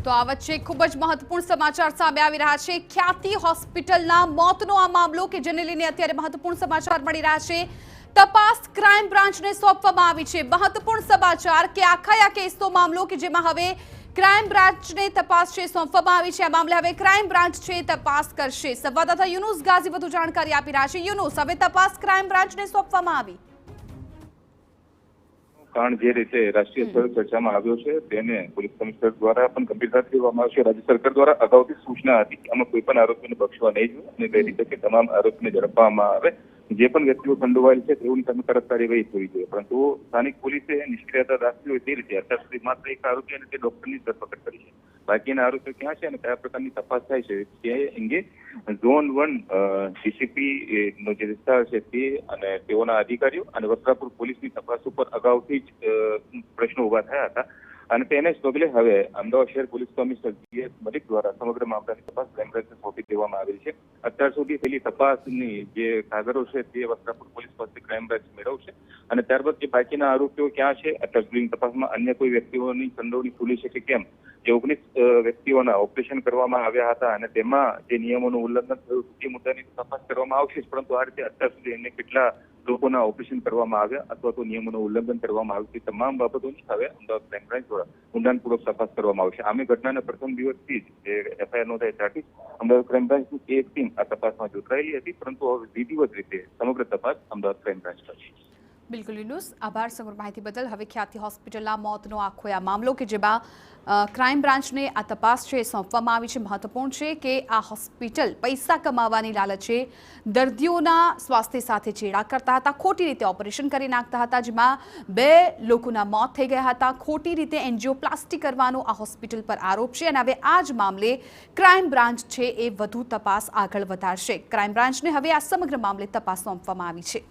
તો આ વચ્ચે ખૂબ જ મહત્વપૂર્ણ સમાચાર સામે આવી રહ્યા છે। ખ્યાતિ હોસ્પિટલના મોતનો આ મામલો કે જેને લઈને અત્યારે મહત્વપૂર્ણ સમાચાર મળી રહ્યા છે। તપાસ ક્રાઇમ બ્રાન્ચને સોંપવામાં આવી છે। મહત્વપૂર્ણ સમાચાર કે આખા કેસનો મામલો કે જેમાં હવે ક્રાઇમ બ્રાન્ચને તપાસ છે સોંપવામાં આવી છે। આ મામલે હવે ક્રાઇમ બ્રાન્ચ છે તપાસ કરશે। સંવાદદાતા યુનુસ ગાઝી વધુ જાણકારી આપી રહ્યા છે। યુનુસ, હવે તપાસ ક્રાઇમ બ્રાન્ચને સોંપવામાં આવી। કારણ જે રીતે રાષ્ટ્રીય સ્તરે ચર્ચામાં આવ્યો છે તેને પોલીસ કમિશનર દ્વારા પણ ગંભીરતાથી લેવામાં આવશે। રાજ્ય સરકાર દ્વારા અગાઉથી સૂચના હતી કે આમાં કોઈ પણ આરોપીને બક્ષવા નહીં જોઈએ અને કઈ રીતે કે તમામ આરોપીને ઝડપવામાં આવે। જે પણ વ્યક્તિઓ સંડોવાયેલ છે તેઓની સામે કડક કાર્યવાહી થવી જોઈએ, પરંતુ સ્થાનિક પોલીસે નિષ્ક્રિયતા દાખવી હોય તે રીતે અત્યાર સુધી માત્ર એક આરોપી અને તે ડોક્ટરની ધરપકડ કરી છે। બાકીના આરોપીઓ ક્યાં છે અને કયા પ્રકારની તપાસ થાય છે તે અંગે ઝોન 1 ડીસીપી નો જે વિસ્તાર છે તે અને તેઓના અધિકારીઓ અને વસ્ત્રાપુર પોલીસની તપાસ ઉપર અગાઉથી જ પ્રશ્નો ઉભા થયા હતા અને તેને જ પગલે હવે અમદાવાદ શહેર પોલીસ કમિશનર GS મલિક દ્વારા સમગ્ર મામલાની તપાસ ક્રાઇમ બ્રાન્ચને સોંપી દેવામાં આવેલી છે। અત્યાર સુધી થયેલી તપાસની જે કાગળો છે તે વસ્ત્રાપુર પોલીસ પાસે ક્રાઇમ બ્રાન્ચ મેળવશે અને ત્યારબાદ જે બાકીના આરોપીઓ ક્યાં છે અત્યાર સુધીની તપાસમાં અન્ય કોઈ વ્યક્તિઓની સંડોવણી ખુલી છે કે કેમ, જે 19 વ્યક્તિઓના ઓપરેશન કરવામાં આવ્યા હતા અને તેમાં જે નિયમોનું ઉલ્લંઘન થયું તે મુદ્દાની તપાસ કરવામાં આવશે, પરંતુ આ રીતે અત્યાર સુધી એને કેટલા લોકોના ઓપરેશન કરવામાં આવ્યા અથવા તો નિયમોનું ઉલ્લંઘન કરવામાં આવ્યું તે તમામ બાબતોની હવે અમદાવાદ ક્રાઇમ બ્રાન્ચ દ્વારા ઊંડાણપૂર્વક તપાસ કરવામાં આવશે। આમે ઘટનાના પ્રથમ દિવસથી જ જે FIR નોંધાય ત્યારથી અમદાવાદ ક્રાઇમ બ્રાન્ચની એક ટીમ આ તપાસમાં જોતરાયેલી હતી, પરંતુ હવે વિધિવત રીતે સમગ્ર તપાસ અમદાવાદ ક્રાઇમ બ્રાન્ચ કરશે। બિલકુલ યુનુસ, આભાર સમગ્ર માહિતી બદલ। હવે ખ્યાતિ હોસ્પિટલના મોતનો આખો આ મામલો કે જેમાં ક્રાઇમ બ્રાન્ચને આ તપાસ છે સોંપવામાં આવી છે। મહત્વપૂર્ણ છે કે આ હોસ્પિટલ પૈસા કમાવાની લાલચે દર્દીઓના સ્વાસ્થ્ય સાથે ચેડા કરતા હતા, ખોટી રીતે ઓપરેશન કરી નાખતા હતા, જેમાં 2 લોકોના મોત થઈ ગયા હતા। ખોટી રીતે એન્જિયોપ્લાસ્ટી કરવાનો આ હોસ્પિટલ પર આરોપ છે અને હવે આ જ મામલે ક્રાઇમ બ્રાન્ચ છે એ વધુ તપાસ આગળ વધારશે। ક્રાઇમ બ્રાન્ચને હવે આ સમગ્ર મામલે તપાસ સોંપવામાં આવી છે।